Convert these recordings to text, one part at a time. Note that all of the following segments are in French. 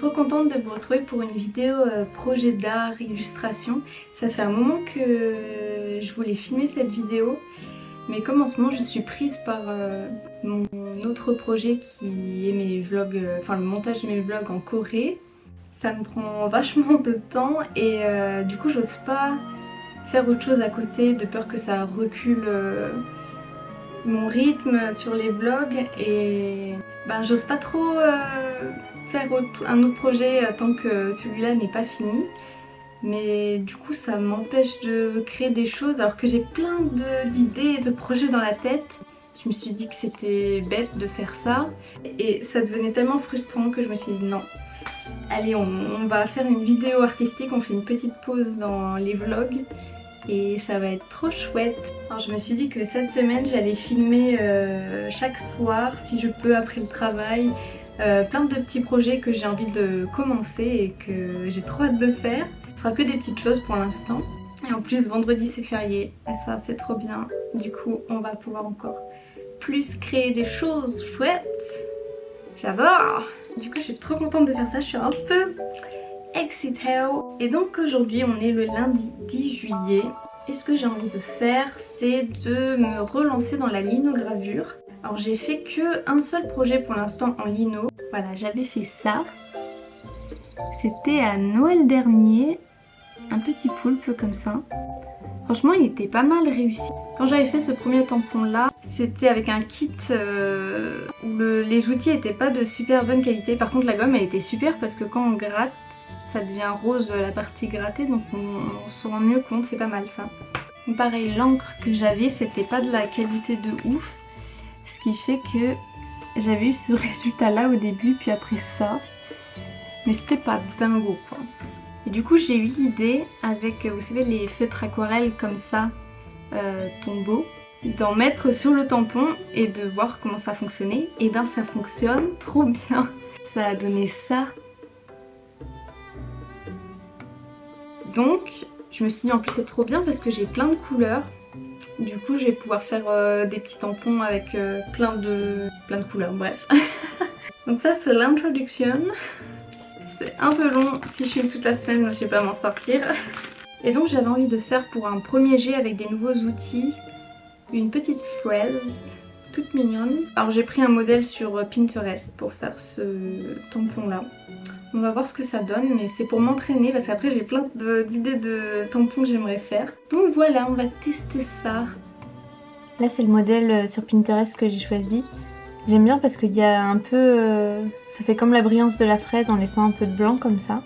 trop contente de vous retrouver pour une vidéo projet d'art, illustration. Ça fait un moment que je voulais filmer cette vidéo, mais comme en ce moment je suis prise par mon autre projet qui est mes vlogs, enfin le montage de mes vlogs en Corée, ça me prend vachement de temps et du coup j'ose pas faire autre chose à côté de peur que ça recule mon rythme sur les vlogs et j'ose pas trop faire un autre projet tant que celui-là n'est pas fini. Mais du coup ça m'empêche de créer des choses alors que j'ai plein d'idées et de projets dans la tête. Je me suis dit que c'était bête de faire ça et ça devenait tellement frustrant que je me suis dit non. Allez, on va faire une vidéo artistique, on fait une petite pause dans les vlogs et ça va être trop chouette. Alors je me suis dit que cette semaine j'allais filmer chaque soir si je peux après le travail plein de petits projets que j'ai envie de commencer et que j'ai trop hâte de faire. Ce sera que des petites choses pour l'instant. Et en plus vendredi c'est férié et ça c'est trop bien. Du coup on va pouvoir encore plus créer des choses chouettes. J'adore! Du coup je suis trop contente de faire ça, je suis un peu excitée. Et donc aujourd'hui on est le lundi 10 juillet. Et ce que j'ai envie de faire c'est de me relancer dans la linogravure. Alors j'ai fait que un seul projet pour l'instant en lino. Voilà, j'avais fait ça. C'était à Noël dernier. Un petit poulpe comme ça. Franchement il était pas mal réussi. Quand j'avais fait ce premier tampon là, c'était avec un kit où les outils étaient pas de super bonne qualité. Par contre la gomme elle était super parce que quand on gratte, ça devient rose la partie grattée, donc on se rend mieux compte, c'est pas mal ça. Donc pareil, l'encre que j'avais c'était pas de la qualité de ouf, ce qui fait que j'avais eu ce résultat là au début, puis après ça, mais c'était pas dingo quoi. Et du coup j'ai eu l'idée avec, vous savez, les feutres aquarelles comme ça, tombeau, d'en mettre sur le tampon et de voir comment ça fonctionnait. Et ben ça fonctionne trop bien. Ça a donné ça. Donc je me suis dit en plus c'est trop bien parce que j'ai plein de couleurs. Du coup je vais pouvoir faire des petits tampons avec plein de couleurs, bref. Donc ça c'est l'introduction. C'est un peu long, si je filme toute la semaine je sais pas m'en sortir. Et donc j'avais envie de faire pour un premier jet avec des nouveaux outils une petite fraise toute mignonne. Alors j'ai pris un modèle sur Pinterest pour faire ce tampon là. On va voir ce que ça donne, mais c'est pour m'entraîner parce qu'après j'ai plein d'idées de tampons que j'aimerais faire. Donc voilà, on va tester ça. Là c'est le modèle sur Pinterest que j'ai choisi. J'aime bien parce qu'il y a un peu... ça fait comme la brillance de la fraise en laissant un peu de blanc comme ça.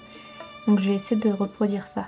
Donc je vais essayer de reproduire ça.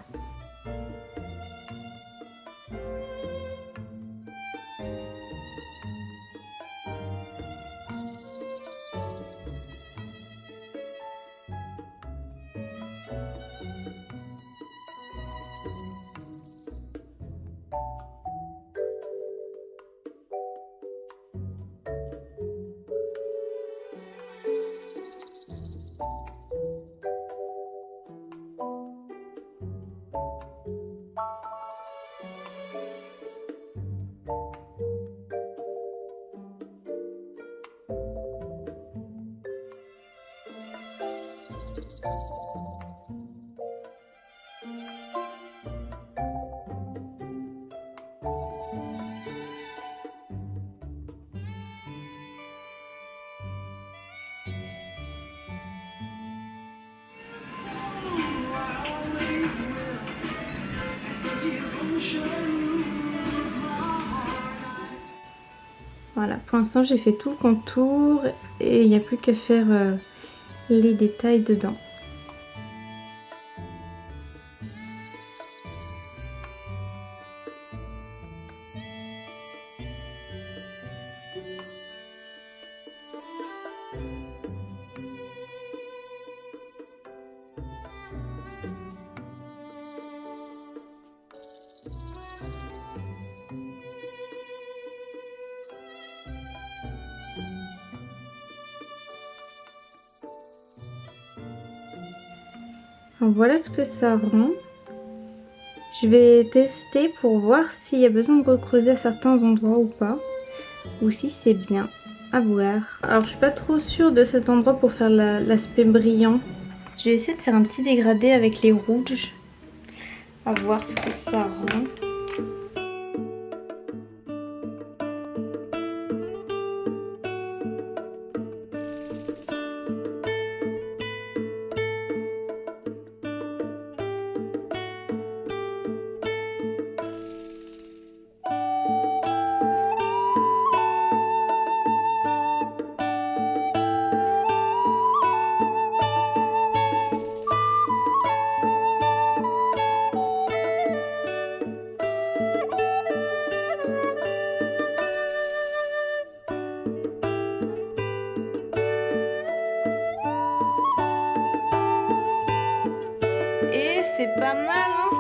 Voilà, pour l'instant j'ai fait tout le contour et il n'y a plus qu'à faire les détails dedans. Alors voilà ce que ça rend. Je vais tester pour voir s'il y a besoin de recreuser à certains endroits ou pas. Ou si c'est bien. À voir. Alors je suis pas trop sûre de cet endroit pour faire l'aspect brillant. Je vais essayer de faire un petit dégradé avec les rouges. À voir ce que ça rend. Et c'est pas mal, hein?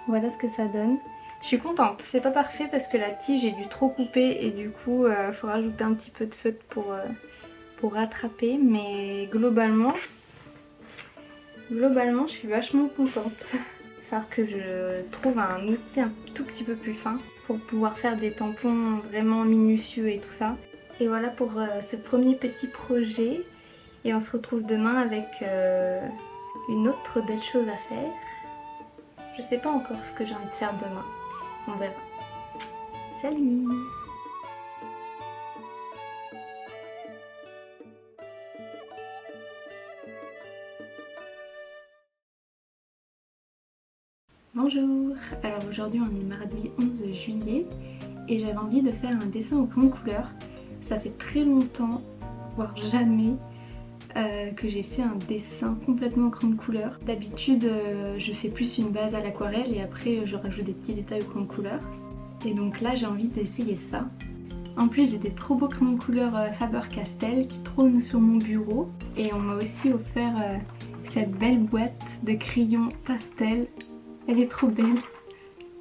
Voilà ce que ça donne. Je suis contente. C'est pas parfait parce que la tige est dû trop couper et du coup faut rajouter un petit peu de feutre pour rattraper. Mais globalement je suis vachement contente. Il va falloir que je trouve un outil un tout petit peu plus fin pour pouvoir faire des tampons vraiment minutieux et tout ça. Et voilà pour ce premier petit projet. Et on se retrouve demain avec une autre belle chose à faire. Je sais pas encore ce que j'ai envie de faire demain. On verra. Salut! Bonjour! Alors aujourd'hui on est mardi 11 juillet et j'avais envie de faire un dessin au crayon de couleur. Ça fait très longtemps, voire jamais, que j'ai fait un dessin complètement au crayon de couleur. D'habitude je fais plus une base à l'aquarelle et après je rajoute des petits détails au crayon de couleur. Et donc là j'ai envie d'essayer ça. En plus j'ai des trop beaux crayons de couleur Faber-Castell qui trônent sur mon bureau. Et on m'a aussi offert cette belle boîte de crayons pastel. Elle est trop belle.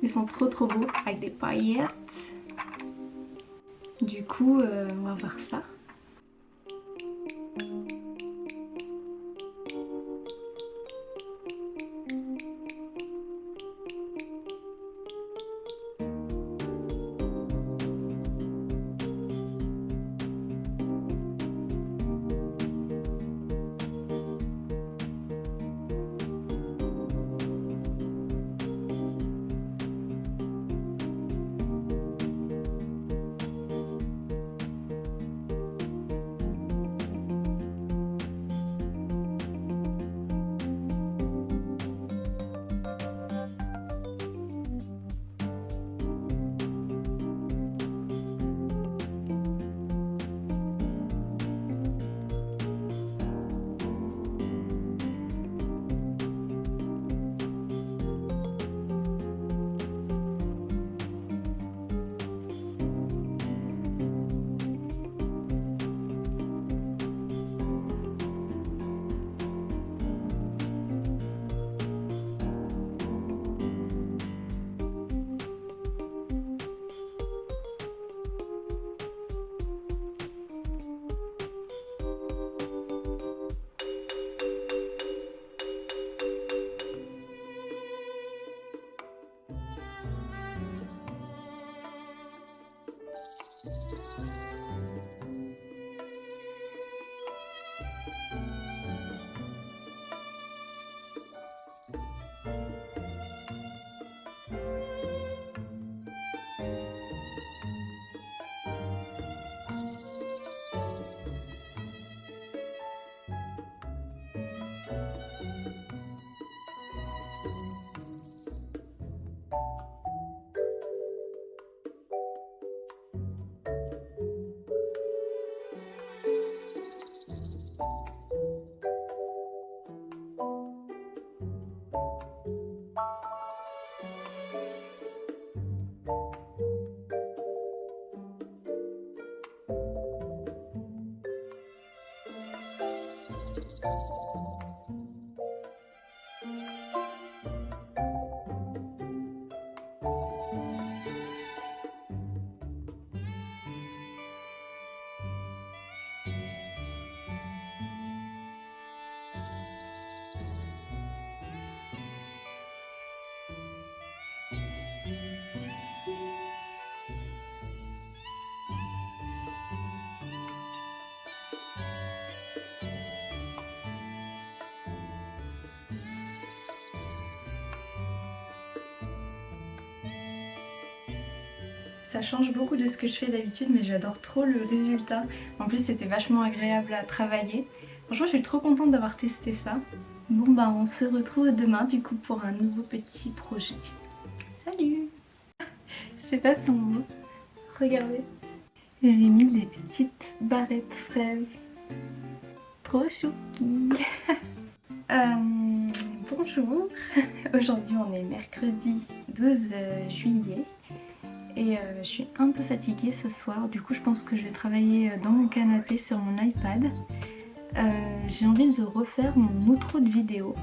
Ils sont trop beaux avec des paillettes. Du coup on va voir ça. Ça change beaucoup de ce que je fais d'habitude, mais j'adore trop le résultat. En plus c'était vachement agréable à travailler. Franchement je suis trop contente d'avoir testé ça. Bon bah on se retrouve demain du coup pour un nouveau petit projet. Salut! Je sais pas si on voit. Regardez. J'ai mis des petites barrettes fraises. Trop chouki. Bonjour. Aujourd'hui on est mercredi 12 juillet. Et je suis un peu fatiguée ce soir, du coup je pense que je vais travailler dans mon canapé sur mon iPad. J'ai envie de refaire mon outro de vidéo.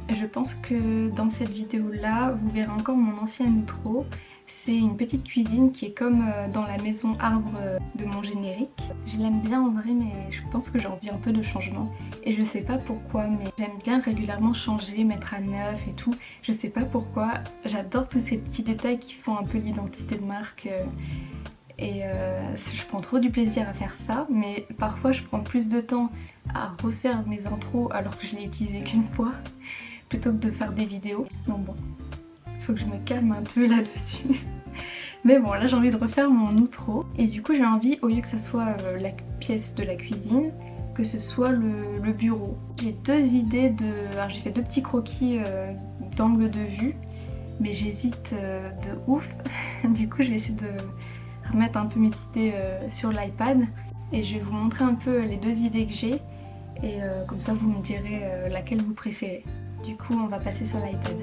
Je pense que dans cette vidéo là, vous verrez encore mon ancien outro. C'est une petite cuisine qui est comme dans la maison arbre de mon générique. Je l'aime bien en vrai, mais je pense que j'ai envie un peu de changement. Et je sais pas pourquoi, mais j'aime bien régulièrement changer, mettre à neuf et tout. Je sais pas pourquoi, j'adore tous ces petits détails qui font un peu l'identité de marque. Je prends trop du plaisir à faire ça, mais parfois je prends plus de temps à refaire mes intros alors que je l'ai utilisé qu'une fois, plutôt que de faire des vidéos. Donc bon, faut que je me calme un peu là-dessus. Mais bon, là j'ai envie de refaire mon outro. Et du coup j'ai envie, au lieu que ça soit la pièce de la cuisine, que ce soit le bureau. J'ai deux idées de... Alors j'ai fait deux petits croquis d'angle de vue, mais j'hésite de ouf. Du coup je vais essayer de remettre un peu mes idées sur l'iPad. Et je vais vous montrer un peu les deux idées que j'ai. Et comme ça vous me direz laquelle vous préférez. Du coup on va passer sur l'iPad.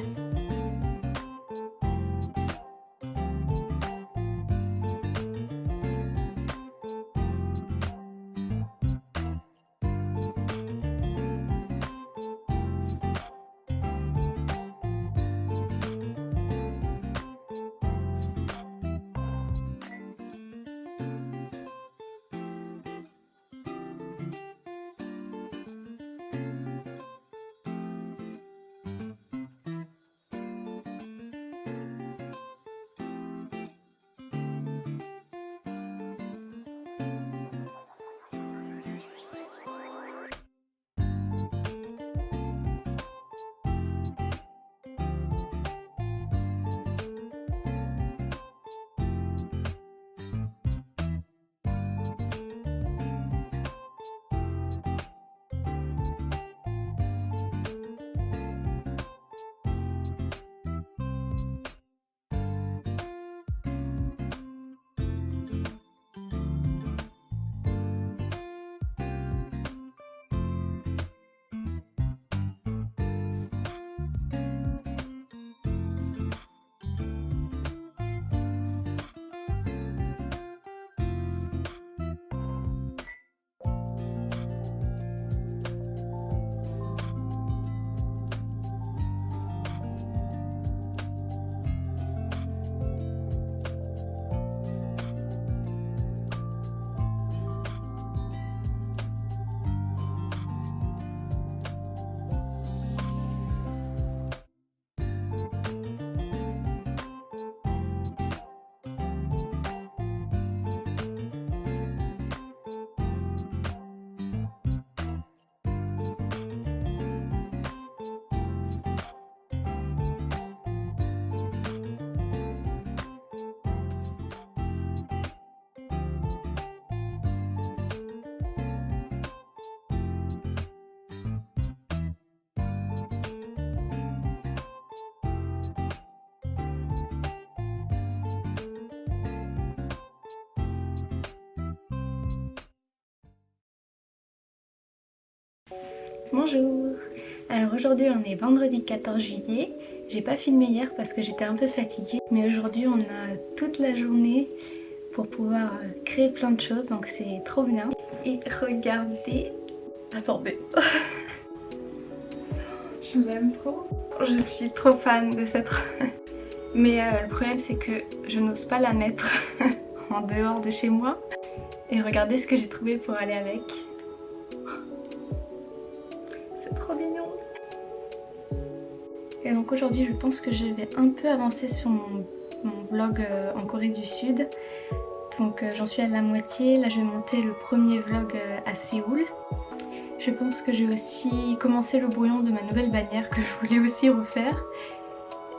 Bonjour! Alors aujourd'hui on est vendredi 14 juillet, j'ai pas filmé hier parce que j'étais un peu fatiguée, mais aujourd'hui on a toute la journée pour pouvoir créer plein de choses, donc c'est trop bien. Et regardez, attendez, je l'aime trop, je suis trop fan de cette robe. Mais le problème c'est que je n'ose pas la mettre en dehors de chez moi. Et regardez ce que j'ai trouvé pour aller avec. C'est trop mignon. Et donc aujourd'hui je pense que je vais un peu avancer sur mon vlog en Corée du Sud. Donc j'en suis à la moitié, là je vais monter le premier vlog à Séoul. Je pense que je vais aussi commencer le brouillon de ma nouvelle bannière que je voulais aussi refaire.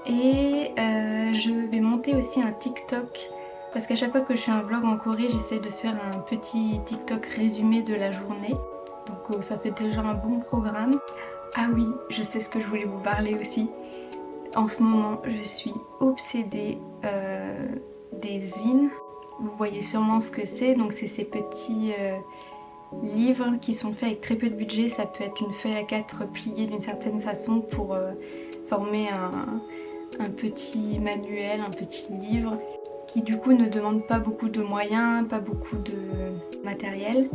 Et je vais monter aussi un TikTok parce qu'à chaque fois que je fais un vlog en Corée, j'essaie de faire un petit TikTok résumé de la journée. Donc ça fait déjà un bon programme. Ah oui, je sais ce que je voulais vous parler aussi. En ce moment, je suis obsédée des zines. Vous voyez sûrement ce que c'est, donc c'est ces petits livres qui sont faits avec très peu de budget. Ça peut être une feuille A4 pliée d'une certaine façon pour former un petit manuel, un petit livre qui du coup ne demande pas beaucoup de moyens, pas beaucoup de matériel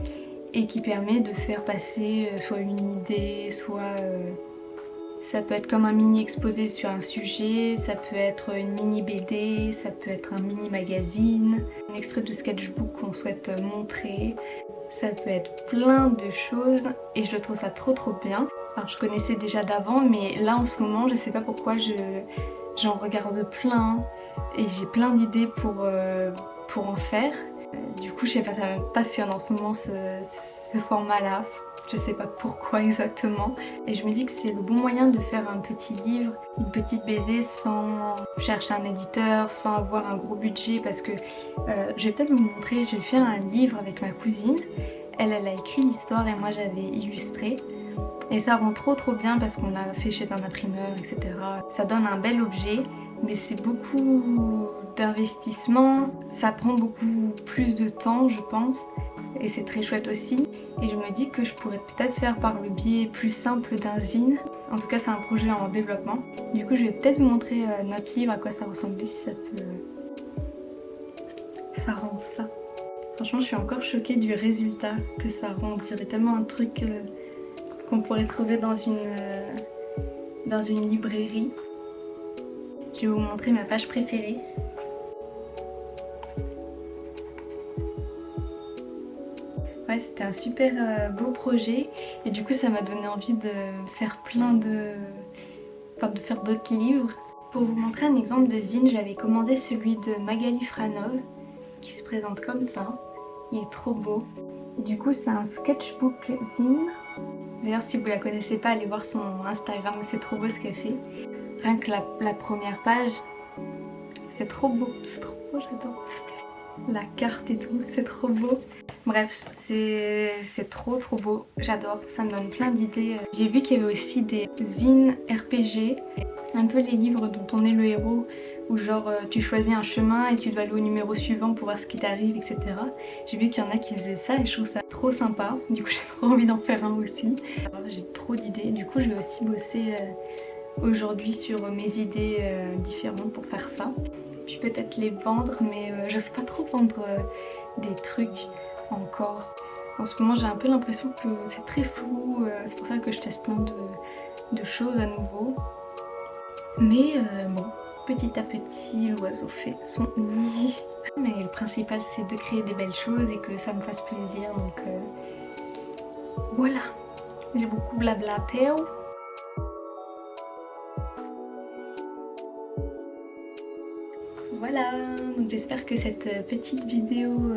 et qui permet de faire passer soit une idée, soit ça peut être comme un mini exposé sur un sujet, ça peut être une mini BD, ça peut être un mini magazine, un extrait de sketchbook qu'on souhaite montrer. Ça peut être plein de choses et je trouve ça trop bien. Alors je connaissais déjà d'avant mais là en ce moment je sais pas pourquoi j'en regarde plein et j'ai plein d'idées pour en faire. Du coup je sais pas, ça me passionne en ce moment ce format là. Je sais pas pourquoi exactement. Et je me dis que c'est le bon moyen de faire un petit livre, une petite BD sans chercher un éditeur, sans avoir un gros budget parce que je vais peut-être vous montrer, j'ai fait un livre avec ma cousine. Elle a écrit l'histoire et moi j'avais illustré. Et ça rend trop bien parce qu'on l'a fait chez un imprimeur, etc. Ça donne un bel objet, mais c'est beaucoup d'investissement. Ça prend beaucoup plus de temps, je pense. Et c'est très chouette aussi. Et je me dis que je pourrais peut-être faire par le biais plus simple d'un zine. En tout cas, c'est un projet en développement. Du coup, je vais peut-être vous montrer notre livre, à quoi ça ressemblait, si ça peut... Ça rend ça. Franchement, je suis encore choquée du résultat que ça rend. On dirait tellement un truc qu'on pourrait trouver dans une librairie. Je vais vous montrer ma page préférée. Ouais, c'était un super beau projet et du coup ça m'a donné envie de faire de faire d'autres livres. Pour vous montrer un exemple de zine, j'avais commandé celui de Magali Franov qui se présente comme ça. Il est trop beau. Et du coup c'est un sketchbook zine. D'ailleurs si vous la connaissez pas, allez voir son Instagram, c'est trop beau ce qu'elle fait. Rien que la première page, c'est trop beau, j'adore. La carte et tout, c'est trop beau. Bref, c'est trop beau, j'adore, ça me donne plein d'idées. J'ai vu qu'il y avait aussi des zines RPG, un peu les livres dont on est le héros, où genre tu choisis un chemin et tu dois aller au numéro suivant pour voir ce qui t'arrive, etc. J'ai vu qu'il y en a qui faisaient ça et je trouve ça trop sympa, du coup j'ai trop envie d'en faire un aussi. J'ai trop d'idées, du coup je vais aussi bosser aujourd'hui sur mes idées différentes pour faire ça. Puis peut-être les vendre, mais j'ose pas trop vendre des trucs encore. En ce moment j'ai un peu l'impression que c'est très flou, c'est pour ça que je teste plein de choses à nouveau. Mais bon, petit à petit l'oiseau fait son nid. Mais le principal c'est de créer des belles choses et que ça me fasse plaisir, donc voilà. J'ai beaucoup blablaté. Voilà, donc j'espère que cette petite vidéo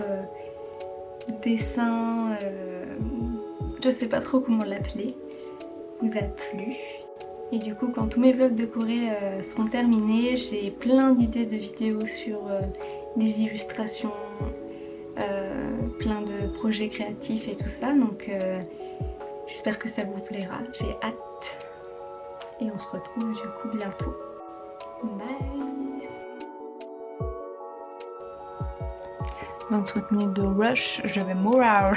dessin, je sais pas trop comment l'appeler, vous a plu. Et du coup quand tous mes vlogs de Corée seront terminés, j'ai plein d'idées de vidéos sur des illustrations, plein de projets créatifs et tout ça, donc j'espère que ça vous plaira, j'ai hâte. Et on se retrouve du coup bientôt. Bye. 20 minutes de rush, je vais mourir.